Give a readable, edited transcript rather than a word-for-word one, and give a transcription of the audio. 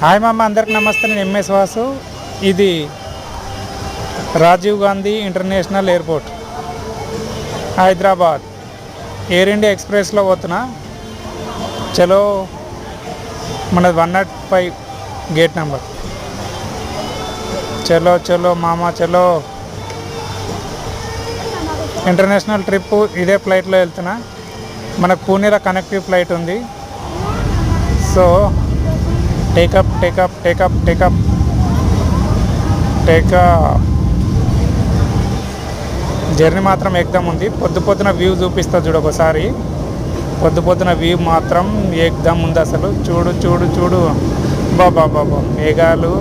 Hi మామ, అందరికి నమస్తే. నేను ఎంఎస్ వాసు. ఇది రాజీవ్ గాంధీ ఇంటర్నేషనల్ ఎయిర్పోర్ట్, హైదరాబాద్. ఎయిర్ ఇండియా ఎక్స్ప్రెస్లో పోతున్నా. చలో, మనది 105 గేట్ నెంబర్. చలో చలో మామ, చలో. ఇంటర్నేషనల్ ట్రిప్ ఇదే ఫ్లైట్లో వెళ్తున్నా. మనకు పూణేలో కనెక్టివ్ ఫ్లైట్ ఉంది. So take up take up take up take up take up. Journey మాత్రం ఎక్దమ్ ఉంది. పొద్దున వ్యూ చూపిస్తా చూడు ఒకసారి. పొద్దున వ్యూ మాత్రం ఎక్దమ్ ఉంది అసలు. చూడు చూడు చూడు, బాబా బాబా, మేఘాలు